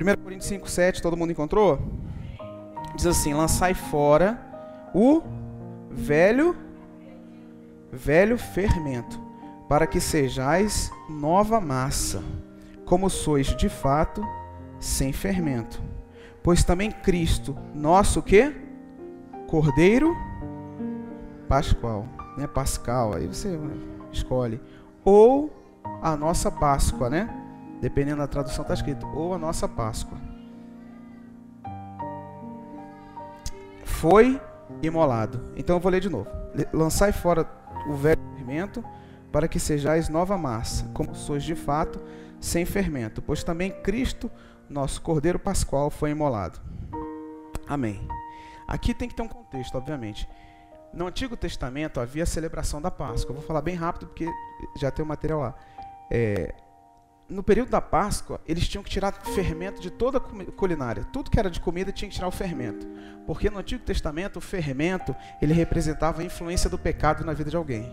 1 Coríntios 5:7, todo mundo encontrou? Diz assim: lançai fora o velho fermento, para que sejais nova massa, como sois de fato sem fermento. Pois também Cristo, nosso quê? Cordeiro Pascual, né? Pascal, aí você escolhe. Ou a nossa Páscoa, né? Dependendo da tradução está escrito, ou a nossa Páscoa. Foi imolado. Então eu vou ler de novo. Lançai fora o velho fermento, para que sejais nova massa, como sois de fato sem fermento. Pois também Cristo, nosso Cordeiro Pascual, foi imolado. Amém. Aqui tem que ter um contexto, obviamente. No Antigo Testamento havia a celebração da Páscoa. Eu vou falar bem rápido porque já tem o material lá. No período da Páscoa, eles tinham que tirar fermento de toda a culinária. Tudo que era de comida tinha que tirar o fermento. Porque no Antigo Testamento, o fermento, ele representava a influência do pecado na vida de alguém.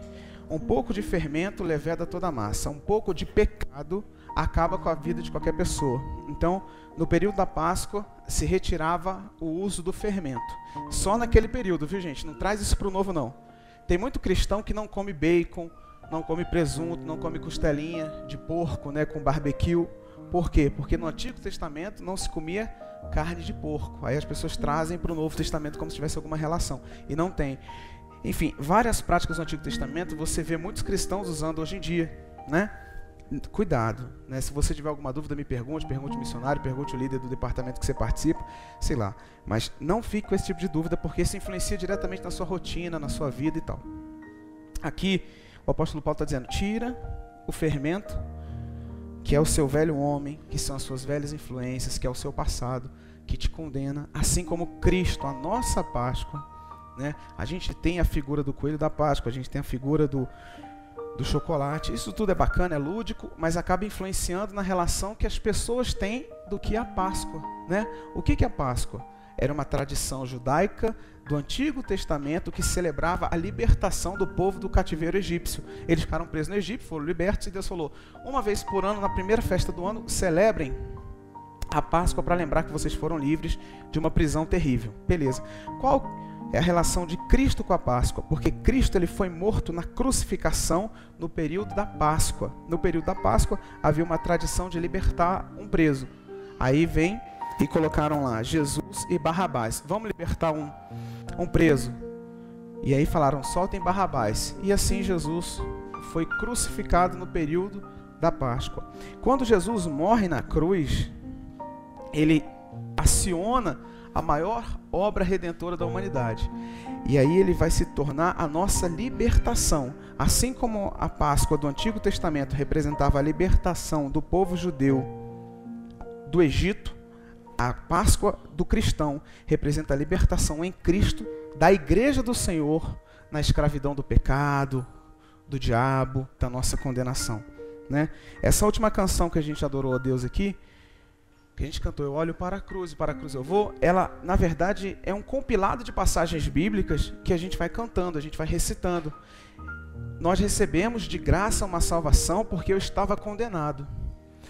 Um pouco de fermento leveda toda a massa. Um pouco de pecado acaba com a vida de qualquer pessoa. Então, no período da Páscoa, se retirava o uso do fermento. Só naquele período, viu, gente? Não traz isso para o novo, não. Tem muito cristão que não come bacon, não come presunto, não come costelinha de porco, né, com barbecue. Por quê? Porque no Antigo Testamento não se comia carne de porco. Aí as pessoas trazem para o Novo Testamento como se tivesse alguma relação. E não tem. Enfim, várias práticas do Antigo Testamento você vê muitos cristãos usando hoje em dia, né? Cuidado, né? Se você tiver alguma dúvida, me pergunte o missionário, pergunte o líder do departamento que você participa, sei lá. Mas não fique com esse tipo de dúvida, porque isso influencia diretamente na sua rotina, na sua vida e tal. Aqui, o apóstolo Paulo está dizendo, tira o fermento, que é o seu velho homem, que são as suas velhas influências, que é o seu passado, que te condena, assim como Cristo, a nossa Páscoa, né? A gente tem a figura do coelho da Páscoa, a gente tem a figura do chocolate. Isso tudo é bacana, é lúdico, mas acaba influenciando na relação que as pessoas têm do que é a Páscoa, né? O que é a Páscoa? Era uma tradição judaica do Antigo Testamento que celebrava a libertação do povo do cativeiro egípcio. Eles ficaram presos no Egito, foram libertos e Deus falou, uma vez por ano, na primeira festa do ano, celebrem a Páscoa para lembrar que vocês foram livres de uma prisão terrível. Beleza. Qual é a relação de Cristo com a Páscoa? Porque Cristo ele foi morto na crucificação no período da Páscoa. No período da Páscoa havia uma tradição de libertar um preso. Aí vem e colocaram lá Jesus e Barrabás. Vamos libertar um preso. E aí falaram, soltem Barrabás. E assim Jesus foi crucificado no período da Páscoa. Quando Jesus morre na cruz, ele aciona a maior obra redentora da humanidade. E aí ele vai se tornar a nossa libertação. Assim como a Páscoa do Antigo Testamento representava a libertação do povo judeu do Egito, a Páscoa do cristão representa a libertação em Cristo da igreja do Senhor na escravidão do pecado, do diabo, da nossa condenação, né? Essa última canção que a gente adorou a Deus aqui, que a gente cantou, eu olho para a cruz eu vou, ela, na verdade, é um compilado de passagens bíblicas que a gente vai cantando, a gente vai recitando. Nós recebemos de graça uma salvação porque eu estava condenado.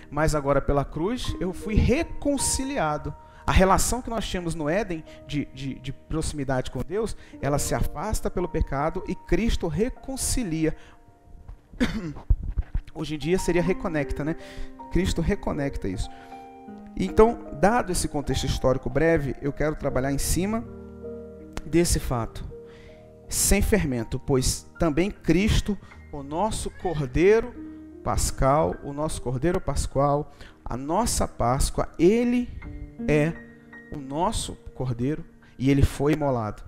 Mas agora pela cruz eu fui reconciliado. A relação que nós tínhamos no Éden de proximidade com Deus, ela se afasta pelo pecado e Cristo reconcilia. Hoje em dia seria reconecta, né? Cristo reconecta isso. Então, dado esse contexto histórico breve, eu quero trabalhar em cima desse fato. Sem fermento, pois também Cristo, o nosso Cordeiro Pascal, o nosso Cordeiro Pascual, a nossa Páscoa, ele é o nosso Cordeiro e ele foi imolado.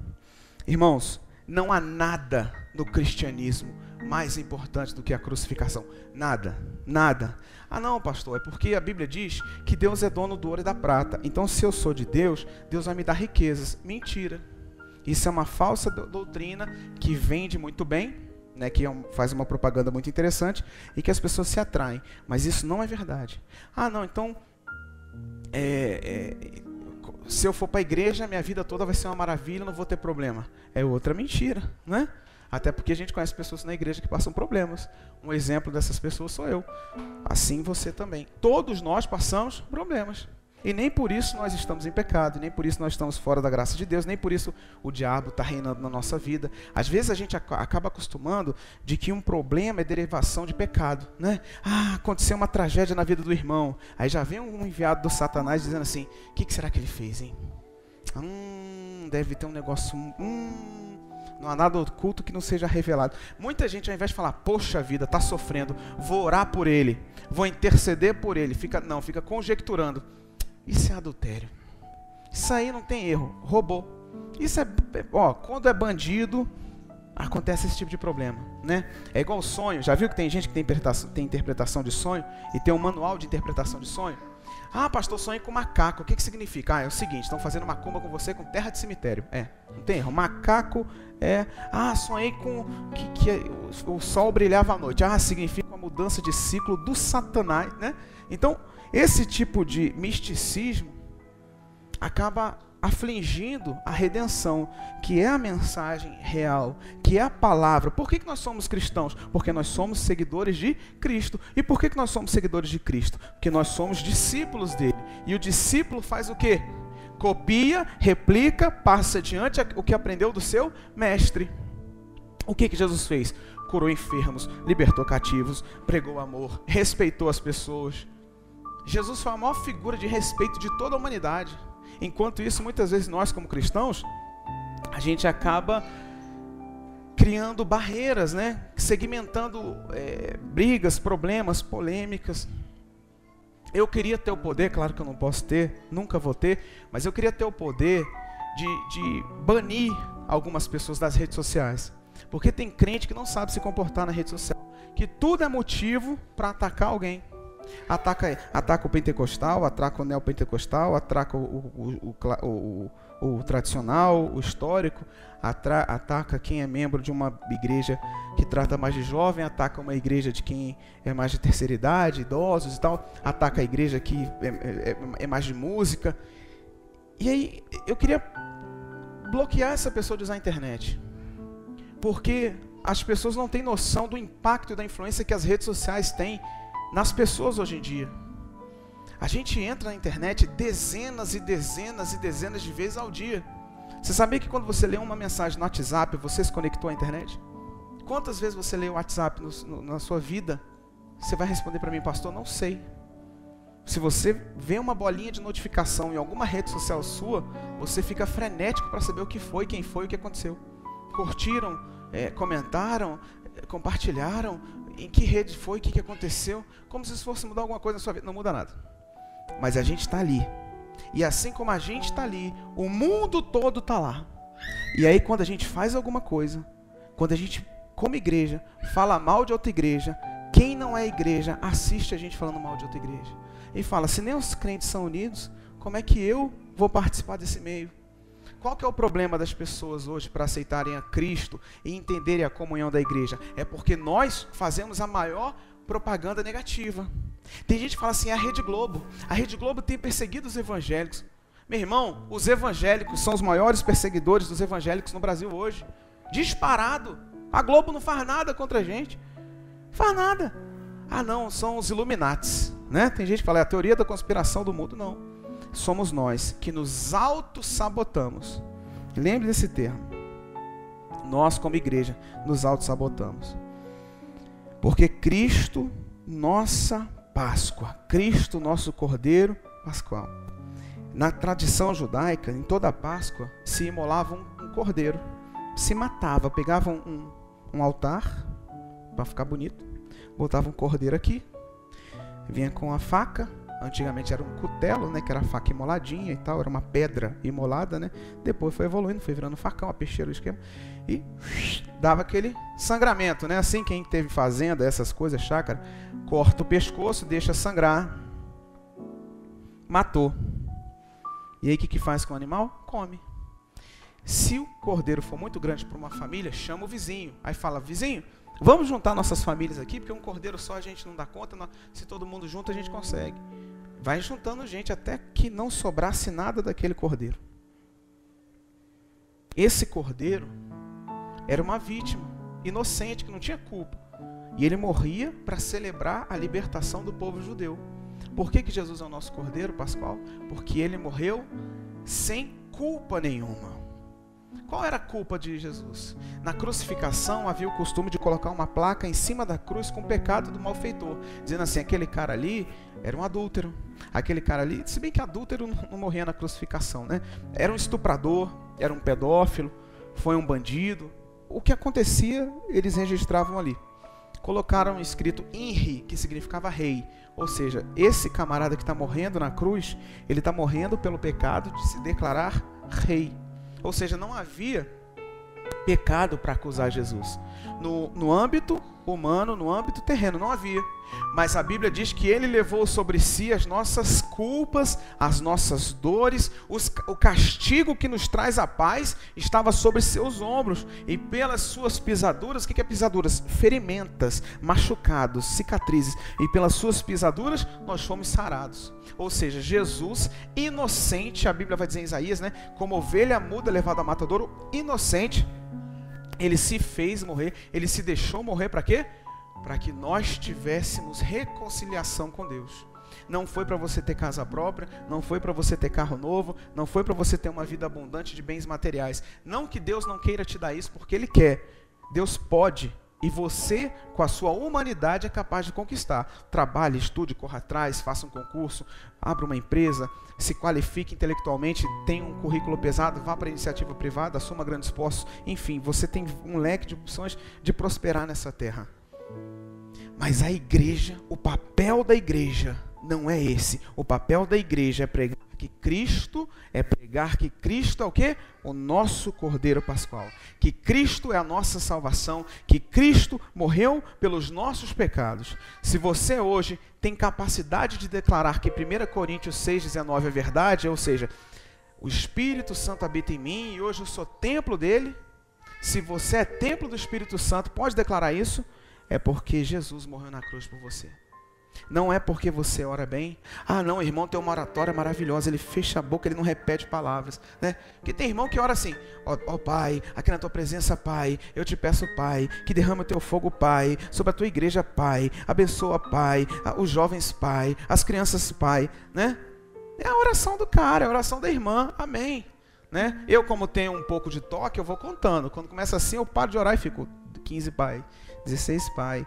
Irmãos, não há nada no cristianismo mais importante do que a crucificação. Nada, nada. Ah não, pastor, é porque a Bíblia diz que Deus é dono do ouro e da prata. Então se eu sou de Deus, Deus vai me dar riquezas. Mentira. Isso é uma falsa doutrina que vende muito bem, né, que faz uma propaganda muito interessante e que as pessoas se atraem. Mas isso não é verdade. Ah não, então se eu for para a igreja, minha vida toda vai ser uma maravilha, não vou ter problema. É outra mentira, né? Até porque a gente conhece pessoas na igreja que passam problemas. Um exemplo dessas pessoas sou eu. Assim você também. Todos nós passamos problemas. E nem por isso nós estamos em pecado, nem por isso nós estamos fora da graça de Deus, nem por isso o diabo está reinando na nossa vida. Às vezes a gente acaba acostumando de que um problema é derivação de pecado, né? Ah, aconteceu uma tragédia na vida do irmão. Aí já vem um enviado do Satanás dizendo assim, o que será que ele fez, hein? Deve ter um negócio... Não há nada oculto que não seja revelado. Muita gente, ao invés de falar, poxa vida, está sofrendo, vou orar por ele, vou interceder por ele, fica conjecturando. Isso é adultério. Isso aí não tem erro. Roubou. Isso quando é bandido, acontece esse tipo de problema, né? É igual sonho. Já viu que tem gente que tem interpretação de sonho e tem um manual de interpretação de sonho? Ah, pastor, sonhei com macaco. O que significa? Ah, é o seguinte, estão fazendo macumba com você com terra de cemitério. Não tem erro. Macaco sonhei com que o sol brilhava à noite. Ah, significa uma mudança de ciclo do Satanás, né? Então, esse tipo de misticismo acaba afligindo a redenção, que é a mensagem real, que é a palavra. Por que nós somos cristãos? Porque nós somos seguidores de Cristo. E por que nós somos seguidores de Cristo? Porque nós somos discípulos dele. E o discípulo faz o quê? Copia, replica, passa adiante o que aprendeu do seu mestre. O que Jesus fez? Curou enfermos, libertou cativos, pregou amor, respeitou as pessoas. Jesus foi a maior figura de respeito de toda a humanidade. Enquanto isso, muitas vezes nós como cristãos, a gente acaba criando barreiras, né? Segmentando brigas, problemas, polêmicas. Eu queria ter o poder, claro que eu não posso ter, nunca vou ter, mas eu queria ter o poder de banir algumas pessoas das redes sociais. Porque tem crente que não sabe se comportar na rede social, que tudo é motivo para atacar alguém. Ataca o pentecostal, ataca o neopentecostal, ataca o tradicional, o histórico, ataca quem é membro de uma igreja que trata mais de jovem, ataca uma igreja de quem é mais de terceira idade, idosos e tal, ataca a igreja que é mais de música. E aí eu queria bloquear essa pessoa de usar a internet, porque as pessoas não têm noção do impacto e da influência que as redes sociais têm nas pessoas hoje em dia. A gente entra na internet dezenas e dezenas e dezenas de vezes ao dia. Você sabia que quando você lê uma mensagem no WhatsApp, você se conectou à internet? Quantas vezes você lê o WhatsApp na sua vida? Você vai responder para mim, pastor, não sei. Se você vê uma bolinha de notificação em alguma rede social sua, você fica frenético para saber o que foi, quem foi, o que aconteceu. Curtiram, comentaram, compartilharam, em que rede foi, o que aconteceu, como se isso fosse mudar alguma coisa na sua vida. Não muda nada. Mas a gente está ali. E assim como a gente está ali, o mundo todo está lá. E aí quando a gente faz alguma coisa, quando a gente, como igreja, fala mal de outra igreja, quem não é igreja assiste a gente falando mal de outra igreja. E fala, se nem os crentes são unidos, como é que eu vou participar desse meio? Qual que é o problema das pessoas hoje para aceitarem a Cristo e entenderem a comunhão da igreja? É porque nós fazemos a maior propaganda negativa. Tem gente que fala assim, a Rede Globo tem perseguido os evangélicos. Meu irmão, os evangélicos são os maiores perseguidores dos evangélicos no Brasil hoje. Disparado. A Globo não faz nada contra a gente. Faz nada. Ah não, são os Illuminates, né? Tem gente que fala, é a teoria da conspiração do mundo. Não. Somos nós que nos auto-sabotamos. Lembre desse termo. Nós, como igreja, nos auto-sabotamos. Porque Cristo, nossa Páscoa, Cristo, nosso Cordeiro Pascual. Na tradição judaica, em toda a Páscoa, se imolava um cordeiro. Se matava, pegava um altar, para ficar bonito, botava um cordeiro aqui, vinha com a faca. Antigamente era um cutelo, né, que era a faca imoladinha e tal, era uma pedra imolada, né? Depois foi evoluindo, foi virando facão, a peixeira, o esquema, e dava aquele sangramento, né? Assim, quem teve fazenda, essas coisas, chácara, corta o pescoço, deixa sangrar, matou. E aí o que faz com o animal? Come. Se o cordeiro for muito grande para uma família, chama o vizinho. Aí fala, vizinho, vamos juntar nossas famílias aqui, porque um cordeiro só a gente não dá conta, se todo mundo junto a gente consegue. Vai juntando gente até que não sobrasse nada daquele cordeiro. Esse cordeiro era uma vítima, inocente, que não tinha culpa. E ele morria para celebrar a libertação do povo judeu. Por que Jesus é o nosso Cordeiro Pascual? Porque ele morreu sem culpa nenhuma. Qual era a culpa de Jesus? Na crucificação havia o costume de colocar uma placa em cima da cruz com o pecado do malfeitor, dizendo assim, aquele cara ali era um adúltero, aquele cara ali, se bem que adúltero não morria na crucificação, né? Era um estuprador, era um pedófilo, foi um bandido. O que acontecia, eles registravam ali. Colocaram escrito INRI, que significava rei. Ou seja, esse camarada que está morrendo na cruz, ele está morrendo pelo pecado de se declarar rei. Ou seja, não havia pecado para acusar Jesus. No âmbito humano, no âmbito terreno, não havia. Mas a Bíblia diz que ele levou sobre si as nossas culpas, as nossas dores, o castigo que nos traz a paz estava sobre seus ombros. E pelas suas pisaduras, o que é pisaduras? Ferimentas, machucados, cicatrizes. E pelas suas pisaduras nós fomos sarados. Ou seja, Jesus, inocente, a Bíblia vai dizer em Isaías, né? Como ovelha muda levada a matadouro, inocente, ele se fez morrer, ele se deixou morrer para quê? Para que nós tivéssemos reconciliação com Deus. Não foi para você ter casa própria, não foi para você ter carro novo, não foi para você ter uma vida abundante de bens materiais. Não que Deus não queira te dar isso, porque Ele quer. Deus pode, e você, com a sua humanidade, é capaz de conquistar. Trabalhe, estude, corra atrás, faça um concurso, abra uma empresa, se qualifique intelectualmente, tenha um currículo pesado, vá para a iniciativa privada, assuma grandes postos. Enfim, você tem um leque de opções de prosperar nessa terra. Mas a igreja, o papel da igreja não é esse. O papel da igreja é pregar que Cristo é o quê? O nosso Cordeiro Pascual. Que Cristo é a nossa salvação, que Cristo morreu pelos nossos pecados. Se você hoje tem capacidade de declarar que 1 Coríntios 6,19 é verdade, ou seja, o Espírito Santo habita em mim e hoje eu sou templo dele, se você é templo do Espírito Santo, pode declarar isso, é porque Jesus morreu na cruz por você. Não é porque você ora bem. Ah, não, o irmão tem uma oratória maravilhosa, ele fecha a boca, ele não repete palavras, né? Porque tem irmão que ora assim, ó Pai, aqui na tua presença, Pai, eu te peço, Pai, que derrame o teu fogo, Pai, sobre a tua igreja, Pai, abençoa, Pai, os jovens, Pai, as crianças, Pai, né? É a oração do cara, é a oração da irmã, amém, né? Eu, como tenho um pouco de toque, eu vou contando. Quando começa assim, eu paro de orar e fico 15 Pai, 16 Pai.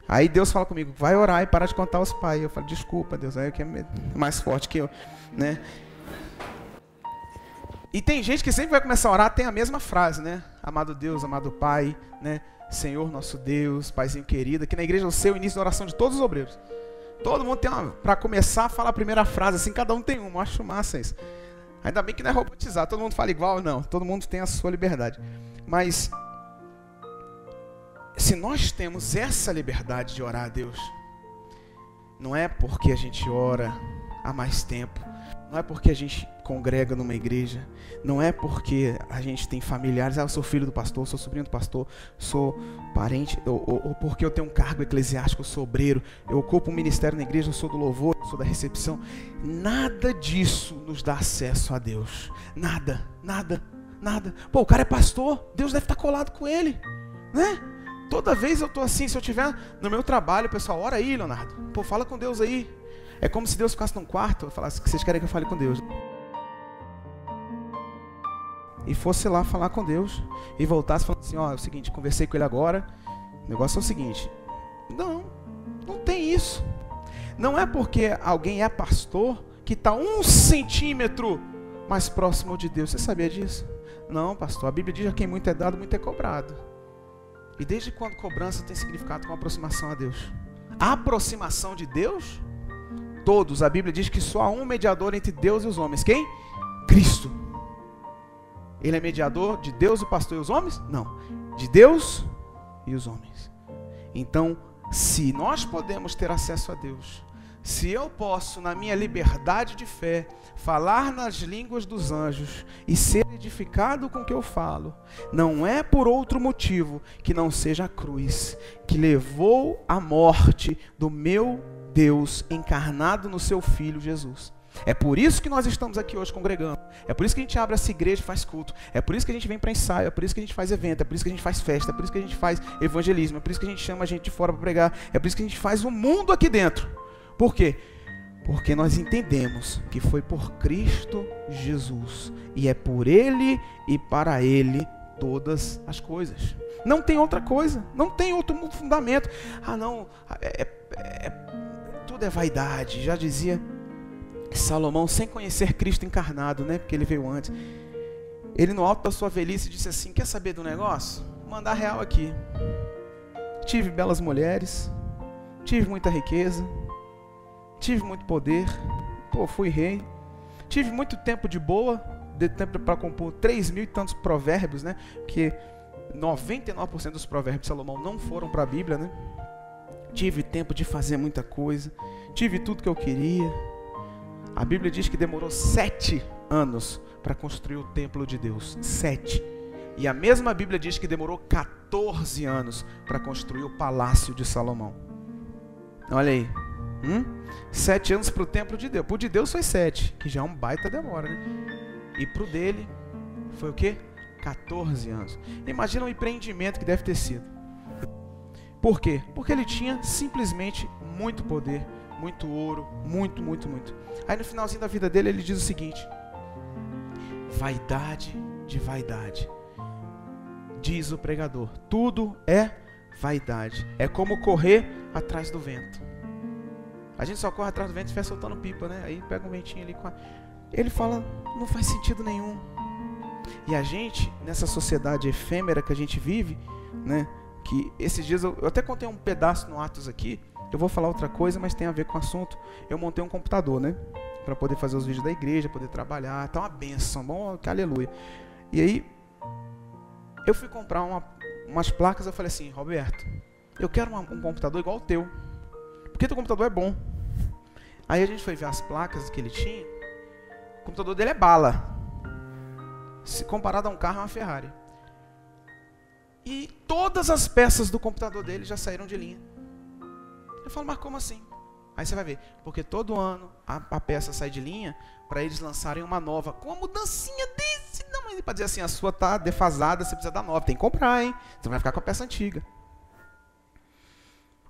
Aí Deus fala comigo, vai orar e para de contar os pais. Eu falo, desculpa Deus, aí que é mais forte que eu, né? E tem gente que sempre vai começar a orar, tem a mesma frase, né? Amado Deus, amado Pai, né? Senhor nosso Deus, Paizinho querido. Aqui na igreja eu sei o início da oração de todos os obreiros. Todo mundo tem uma, para começar a falar a primeira frase, assim, cada um tem uma, eu acho massa isso. Ainda bem que não é robotizado, todo mundo fala igual, não. Todo mundo tem a sua liberdade. Mas se nós temos essa liberdade de orar a Deus, não é porque a gente ora há mais tempo, não é porque a gente congrega numa igreja, não é porque a gente tem familiares, eu sou filho do pastor, sou sobrinho do pastor, sou parente, ou porque eu tenho um cargo eclesiástico, eu sou obreiro, eu ocupo um ministério na igreja, eu sou do louvor, eu sou da recepção. Nada disso nos dá acesso a Deus. Nada, nada, nada. Pô, o cara é pastor, Deus deve estar colado com ele, né? Toda vez eu estou assim, se eu estiver no meu trabalho, o pessoal, ora aí, Leonardo. Pô, fala com Deus aí. É como se Deus ficasse num quarto e falasse que vocês querem que eu fale com Deus. E fosse lá falar com Deus. E voltasse falando assim, ó, é o seguinte, conversei com ele agora. O negócio é o seguinte. Não tem isso. Não é porque alguém é pastor que está 1 centímetro mais próximo de Deus. Você sabia disso? Não, pastor. A Bíblia diz que a quem muito é dado, muito é cobrado. E desde quando cobrança tem significado com aproximação a Deus? A aproximação de Deus? Todos. A Bíblia diz que só há um mediador entre Deus e os homens. Quem? Cristo. Ele é mediador de Deus, o pastor e os homens? Não. De Deus e os homens. Então, se nós podemos ter acesso a Deus, se eu posso, na minha liberdade de fé, falar nas línguas dos anjos e ser edificado com o que eu falo, não é por outro motivo que não seja a cruz, que levou à morte do meu Deus encarnado no seu Filho Jesus. É por isso que nós estamos aqui hoje congregando. É por isso que a gente abre essa igreja e faz culto. É por isso que a gente vem para ensaio. É por isso que a gente faz evento. É por isso que a gente faz festa. É por isso que a gente faz evangelismo. É por isso que a gente chama a gente de fora para pregar. É por isso que a gente faz o mundo aqui dentro. Por quê? Porque nós entendemos que foi por Cristo Jesus, e é por Ele e para Ele todas as coisas. Não tem outra coisa, não tem outro fundamento. Ah não, tudo é vaidade. Já dizia Salomão, sem conhecer Cristo encarnado, né? Porque ele veio antes. Ele no alto da sua velhice disse assim: quer saber do negócio? Vou mandar real aqui. Tive belas mulheres, tive muita riqueza, tive muito poder, fui rei, tive muito tempo de boa, de tempo para compor 3.000 e tantos provérbios, né? Porque 99% dos provérbios de Salomão não foram para a Bíblia, né? Tive tempo de fazer muita coisa, tive tudo que eu queria. A Bíblia diz que demorou 7 anos para construir o templo de Deus. 7. E a mesma Bíblia diz que demorou 14 anos para construir o palácio de Salomão. Olha aí. 7 anos para o templo de Deus. Para o de Deus foi 7, que já é um baita demora, né? E para o dele foi o quê? 14 anos. Imagina o empreendimento que deve ter sido. Por quê? Porque ele tinha simplesmente muito poder, muito ouro, muito. Aí no finalzinho da vida dele ele diz o seguinte: vaidade de vaidade. Diz o pregador, tudo é vaidade. É como correr atrás do vento. A gente só corre atrás do vento se estiver soltando pipa, né? Aí pega um ventinho ali. Ele fala, não faz sentido nenhum. E a gente, nessa sociedade efêmera que a gente vive, né? Que esses dias eu até contei um pedaço no Atos aqui. Eu vou falar outra coisa, mas tem a ver com o assunto. Eu montei um computador, né? Para poder fazer os vídeos da igreja, poder trabalhar. Tá uma benção, bom, que aleluia. E aí, eu fui comprar umas placas. Eu falei assim, Roberto, eu quero um computador igual o teu, porque teu computador é bom. Aí a gente foi ver as placas que ele tinha. O computador dele é bala. Se comparado a um carro, é uma Ferrari. E todas as peças do computador dele já saíram de linha. Eu falo, mas como assim? Aí você vai ver, porque todo ano a peça sai de linha para eles lançarem uma nova, com uma mudancinha desse, não, mas para dizer assim, a sua tá defasada, você precisa da nova, tem que comprar, hein? Você vai ficar com a peça antiga.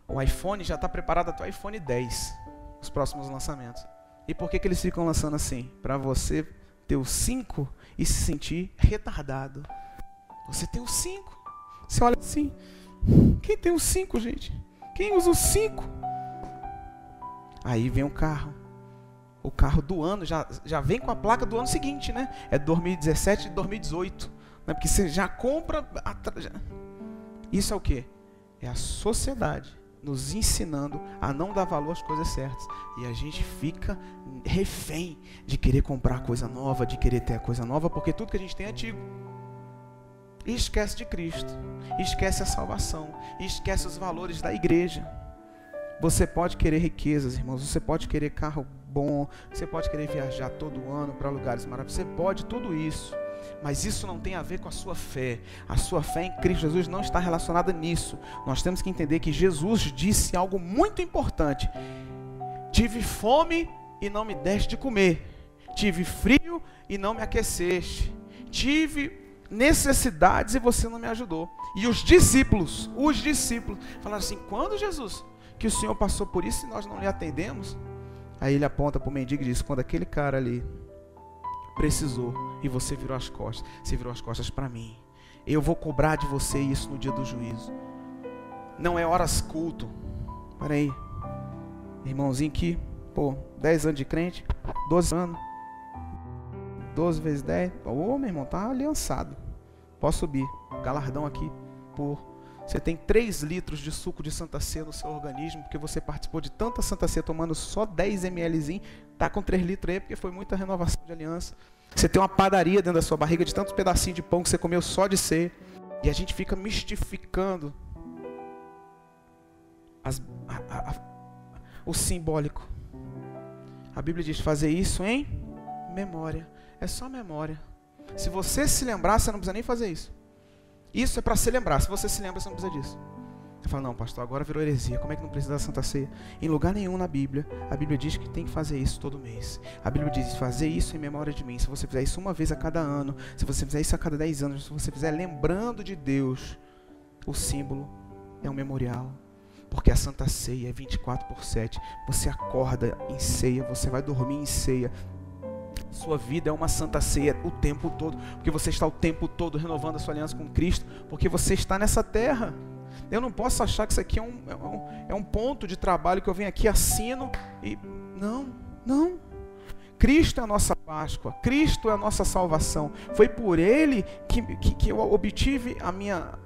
O iPhone já está preparado até o iPhone 10, os próximos lançamentos. E por que eles ficam lançando assim? Para você ter o 5 e se sentir retardado. Você tem o 5. Você olha assim, quem tem o 5, gente? Quem usa o 5? Aí vem o carro do ano, já vem com a placa do ano seguinte, né? É 2017 e 2018, né? Porque você já compra... Isso é o quê? É a sociedade nos ensinando a não dar valor às coisas certas. E a gente fica refém de querer comprar coisa nova, de querer ter a coisa nova, porque tudo que a gente tem é antigo. E esquece de Cristo, esquece a salvação, esquece os valores da igreja. Você pode querer riquezas, irmãos, você pode querer carro bom, você pode querer viajar todo ano para lugares maravilhosos, você pode tudo isso, mas isso não tem a ver com a sua fé. A sua fé em Cristo Jesus não está relacionada nisso. Nós temos que entender que Jesus disse algo muito importante: tive fome e não me deste de comer, tive frio e não me aqueceste, tive necessidades e você não me ajudou. E os discípulos falaram assim: quando, Jesus, que o Senhor passou por isso e nós não lhe atendemos? Aí ele aponta para o mendigo e diz: quando aquele cara ali precisou e você virou as costas, você virou as costas para mim, eu vou cobrar de você isso no dia do juízo. Não é horas culto. Para aí, irmãozinho que 10 anos de crente, 12 anos, 12 vezes 10, meu irmão, tá aliançado. Pode subir, galardão aqui você tem 3 litros de suco de Santa Ceia no seu organismo, porque você participou de tanta Santa Ceia tomando só 10 mlzinho, tá com 3 litros aí, porque foi muita renovação de aliança. Você tem uma padaria dentro da sua barriga de tantos pedacinhos de pão que você comeu só de ceia. E a gente fica mistificando o simbólico. A Bíblia diz: fazer isso em memória. É só memória. Se você se lembrar, você não precisa nem fazer isso. Isso é para se lembrar. Se você se lembra, você não precisa disso. Você fala: não, pastor, agora virou heresia. Como é que não precisa da Santa Ceia? Em lugar nenhum na Bíblia, a Bíblia diz que tem que fazer isso todo mês. A Bíblia diz: fazer isso em memória de mim. Se você fizer isso uma vez a cada ano, se você fizer isso a cada 10 anos, se você fizer lembrando de Deus, o símbolo é um memorial. Porque a Santa Ceia é 24/7. Você acorda em ceia, você vai dormir em ceia. Sua vida é uma Santa Ceia o tempo todo, porque você está o tempo todo renovando a sua aliança com Cristo, porque você está nessa terra. Eu não posso achar que isso aqui é um ponto de trabalho que eu venho aqui, assino e... Não. Cristo é a nossa Páscoa, Cristo é a nossa salvação. Foi por Ele que eu obtive a minha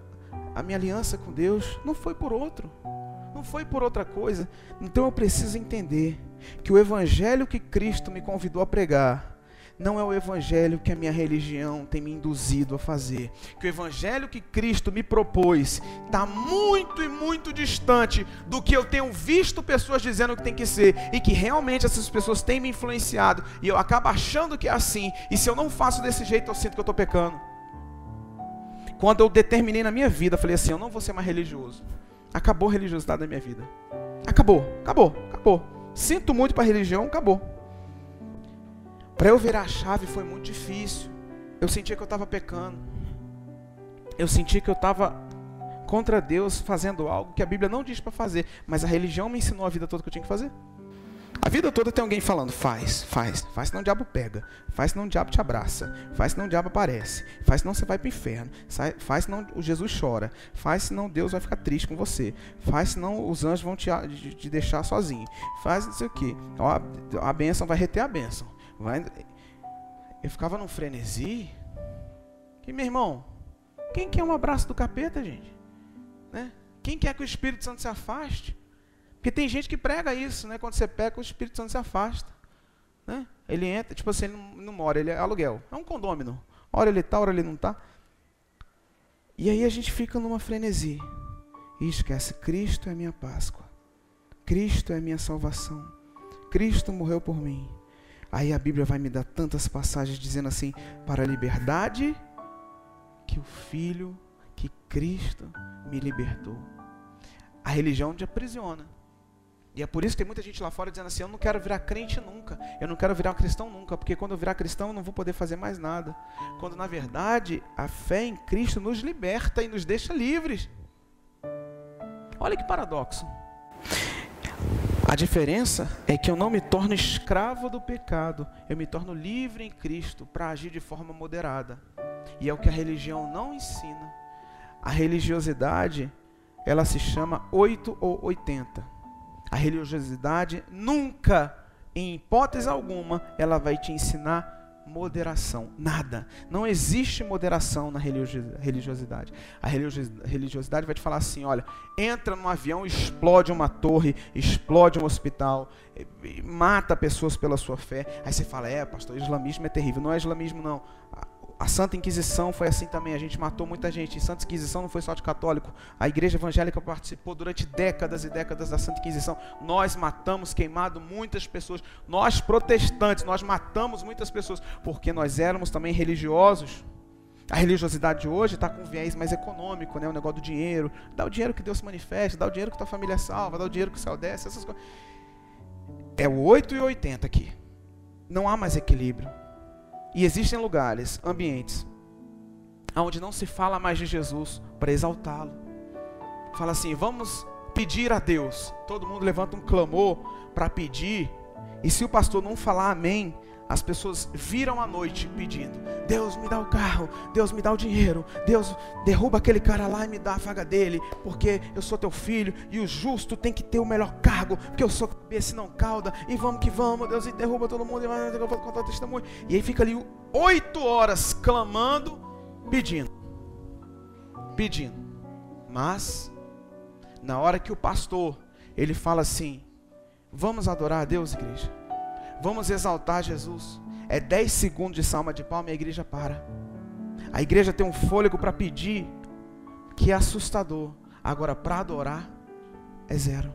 aliança com Deus. Não foi por outro, não foi por outra coisa. Então eu preciso entender que o evangelho que Cristo me convidou a pregar não é o evangelho que a minha religião tem me induzido a fazer. Que o evangelho que Cristo me propôs está muito e muito distante do que eu tenho visto pessoas dizendo que tem que ser, e que realmente essas pessoas têm me influenciado, e eu acabo achando que é assim, e se eu não faço desse jeito eu sinto que eu estou pecando. Quando eu determinei na minha vida, falei assim, eu não vou ser mais religioso. Acabou a religiosidade da minha vida. Acabou. Sinto muito para a religião, acabou. Para eu virar a chave foi muito difícil. Eu sentia que eu estava pecando. Eu sentia que eu estava contra Deus, fazendo algo que a Bíblia não diz para fazer. Mas a religião me ensinou a vida toda que eu tinha que fazer. A vida toda tem alguém falando, faz, senão o diabo pega. Faz, senão o diabo te abraça. Faz, senão o diabo aparece. Faz, senão você vai para o inferno. Faz, senão o Jesus chora. Faz, senão Deus vai ficar triste com você. Faz, senão os anjos vão te deixar sozinho. Faz não sei o que. A bênção vai reter a bênção. Eu ficava num frenesi. E meu irmão, quem quer um abraço do capeta, gente? Né? Quem quer que o Espírito Santo se afaste? Porque tem gente que prega isso, né? Quando você peca, o Espírito Santo se afasta, né? Ele entra, tipo assim, ele não mora, ele é aluguel. É um condômino. Hora ele tá, hora ele não tá. E aí a gente fica numa frenesi. E esquece, Cristo é minha Páscoa. Cristo é minha salvação. Cristo morreu por mim. Aí a Bíblia vai me dar tantas passagens dizendo assim, para a liberdade que o Filho, que Cristo me libertou. A religião te aprisiona. E é por isso que tem muita gente lá fora dizendo assim, eu não quero virar crente nunca, eu não quero virar cristão nunca, porque quando eu virar cristão eu não vou poder fazer mais nada. Quando na verdade a fé em Cristo nos liberta e nos deixa livres. Olha que paradoxo. A diferença é que eu não me torno escravo do pecado, eu me torno livre em Cristo para agir de forma moderada. E é o que a religião não ensina. A religiosidade, ela se chama 8 ou 80. A religiosidade nunca, em hipótese alguma, ela vai te ensinar moderação. Nada. Não existe moderação na religiosidade. A religiosidade vai te falar assim, olha, entra num avião, explode uma torre, explode um hospital, mata pessoas pela sua fé. Aí você fala, pastor, o islamismo é terrível. Não é islamismo, não. A Santa Inquisição foi assim também, a gente matou muita gente. A Santa Inquisição não foi só de católico. A igreja evangélica participou durante décadas e décadas da Santa Inquisição. Nós matamos, queimado muitas pessoas. Nós protestantes, nós matamos muitas pessoas, porque nós éramos também religiosos. A religiosidade de hoje está com um viés mais econômico, né? O negócio do dinheiro. Dá o dinheiro que Deus se manifesta, dá o dinheiro que tua família é salva, dá o dinheiro que o céu desce, essas coisas. É o 8 e 80 aqui. Não há mais equilíbrio. E existem lugares, ambientes, onde não se fala mais de Jesus para exaltá-lo. Fala assim, vamos pedir a Deus. Todo mundo levanta um clamor para pedir. E se o pastor não falar amém, as pessoas viram à noite pedindo, Deus me dá o carro, Deus me dá o dinheiro, Deus derruba aquele cara lá e me dá a vaga dele, porque eu sou teu filho e o justo tem que ter o melhor cargo, porque eu sou cabeça e não cauda, e vamos que vamos, Deus, e derruba todo mundo, e eu vou contar o testemunho. E aí fica ali 8 horas clamando, pedindo. Mas na hora que o pastor, ele fala assim, vamos adorar a Deus, igreja, vamos exaltar Jesus, é 10 segundos de salva de palma e a igreja para. A igreja tem um fôlego para pedir que é assustador. Agora para adorar é 0.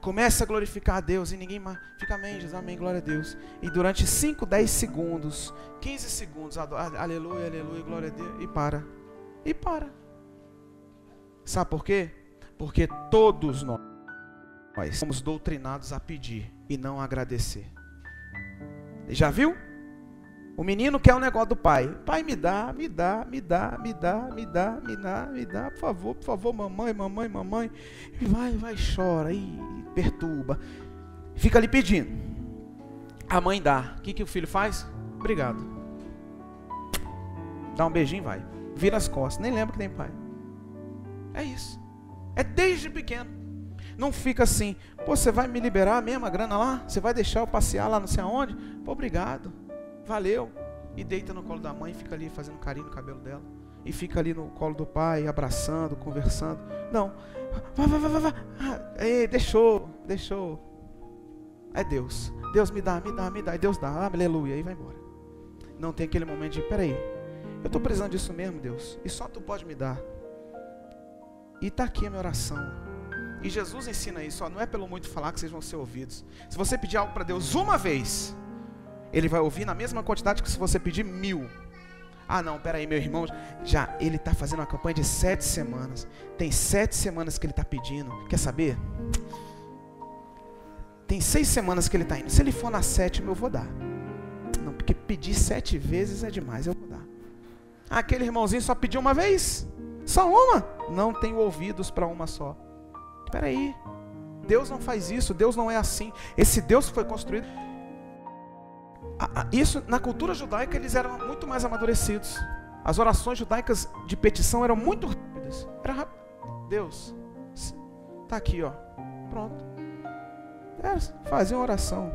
Começa a glorificar a Deus e ninguém mais fica amém, Jesus, amém, glória a Deus. E durante 5, 10 segundos, 15 segundos, aleluia, aleluia, glória a Deus, e para. Sabe por quê? Porque todos nós somos doutrinados a pedir e não a agradecer. Já viu? O menino quer um negócio do pai. Pai, me dá, por favor, mamãe. E vai, chora, e perturba. Fica ali pedindo. A mãe dá. O que o filho faz? Obrigado. Dá um beijinho e vai. Vira as costas, nem lembra que tem pai. É isso. É desde pequeno. Não fica assim, pô, você vai me liberar mesmo a grana lá? Você vai deixar eu passear lá não sei aonde? Pô, obrigado. Valeu. E deita no colo da mãe e fica ali fazendo carinho no cabelo dela. E fica ali no colo do pai, abraçando, conversando. Não. Vai. Deixou. É Deus. Deus me dá. E Deus dá. Aleluia. E vai embora. Não tem aquele momento de, peraí, eu estou precisando disso mesmo, Deus. E só Tu pode me dar. E está aqui a minha oração. E Jesus ensina isso. Não é pelo muito falar que vocês vão ser ouvidos. Se você pedir algo para Deus uma vez, Ele vai ouvir na mesma quantidade que se você pedir 1000. Ah não, peraí, meu irmão, já ele está fazendo uma campanha de 7 semanas. Tem 7 semanas que ele está pedindo. Quer saber? Tem 6 semanas que ele está indo. Se ele for na 7ª, eu vou dar. Não, porque pedir 7 vezes é demais, eu vou dar. Ah, aquele irmãozinho só pediu uma vez? Só uma? Não tenho ouvidos para uma só. Peraí, Deus não faz isso, Deus não é assim. Esse Deus foi construído... Isso, na cultura judaica, eles eram muito mais amadurecidos. As orações judaicas de petição eram muito rápidas. Era rápido. Deus, está aqui, ó. Pronto. Fazia uma oração.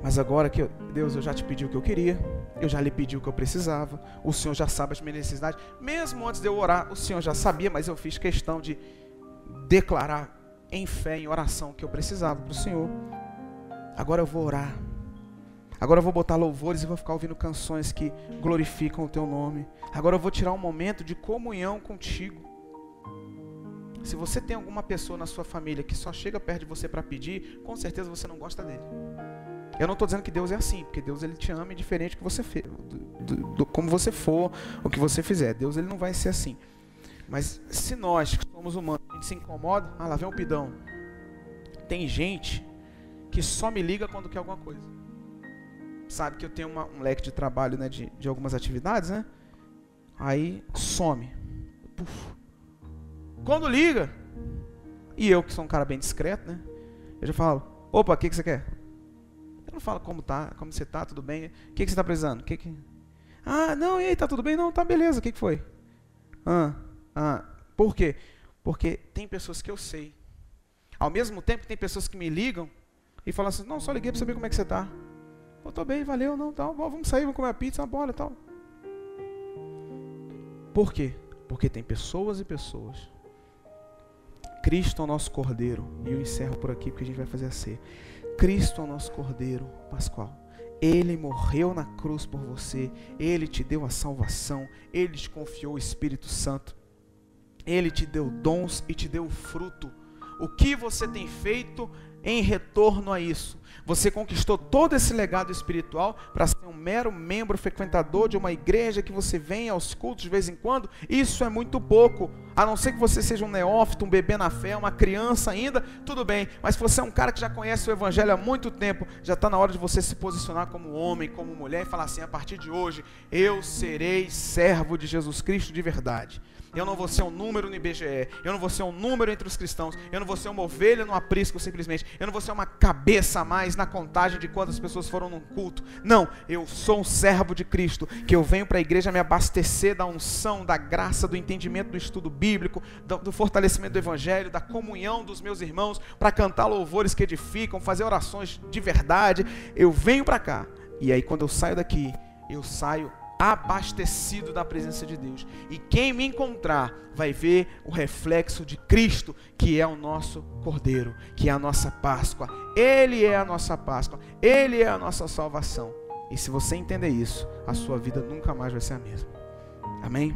Mas agora que Deus, eu já te pedi o que eu queria, eu já lhe pedi o que eu precisava, o Senhor já sabe as minhas necessidades. Mesmo antes de eu orar, o Senhor já sabia, mas eu fiz questão de declarar em fé, em oração, que eu precisava para o Senhor. Agora eu vou orar. Agora eu vou botar louvores e vou ficar ouvindo canções que glorificam o Teu nome. Agora eu vou tirar um momento de comunhão contigo. Se você tem alguma pessoa na sua família que só chega perto de você para pedir, com certeza você não gosta dele. Eu não estou dizendo que Deus é assim, porque Deus ele te ama indiferente do que você fez, como você for, o que você fizer. Deus ele não vai ser assim. Mas se nós que somos humanos, a gente se incomoda, lá vem um pidão. Tem gente que só me liga quando quer alguma coisa. Sabe que eu tenho um leque de trabalho, né, de algumas atividades, né? Aí some. Puf. Quando liga, e eu que sou um cara bem discreto, né? Eu já falo, opa, o que você quer? Eu não falo como tá, como você tá, tudo bem? O que você tá precisando? Ah, não, e aí, tá tudo bem? Não, tá beleza, o que foi? Por quê? Porque tem pessoas que eu sei. Ao mesmo tempo, tem pessoas que me ligam e falam assim, não, só liguei pra saber como é que você tá. Eu tô bem, valeu, não, tá, vamos sair, vamos comer uma pizza, uma bola e tal. Por quê? Porque tem pessoas e pessoas. Cristo é o nosso Cordeiro. E eu encerro por aqui porque a gente vai fazer a ceia. Cristo é o nosso Cordeiro Pascual. Ele morreu na cruz por você. Ele te deu a salvação. Ele te confiou o Espírito Santo. Ele te deu dons e te deu fruto. O que você tem feito em retorno a isso? Você conquistou todo esse legado espiritual para ser um mero membro frequentador de uma igreja que você vem aos cultos de vez em quando? Isso é muito pouco. A não ser que você seja um neófito, um bebê na fé, uma criança ainda, tudo bem. Mas se você é um cara que já conhece o Evangelho há muito tempo, já está na hora de você se posicionar como homem, como mulher e falar assim, a partir de hoje, eu serei servo de Jesus Cristo de verdade. Eu não vou ser um número no IBGE, eu não vou ser um número entre os cristãos, eu não vou ser uma ovelha no aprisco simplesmente, eu não vou ser uma cabeça a mais na contagem de quantas pessoas foram num culto. Não, eu sou um servo de Cristo, que eu venho para a igreja me abastecer da unção, da graça, do entendimento do estudo bíblico, do fortalecimento do Evangelho, da comunhão dos meus irmãos, para cantar louvores que edificam, fazer orações de verdade. Eu venho para cá, e aí quando eu saio daqui, eu saio abastecido da presença de Deus, e quem me encontrar vai ver o reflexo de Cristo, que é o nosso Cordeiro, que é a nossa Páscoa. Ele é a nossa Páscoa, Ele é a nossa salvação. E se você entender isso, a sua vida nunca mais vai ser a mesma. Amém?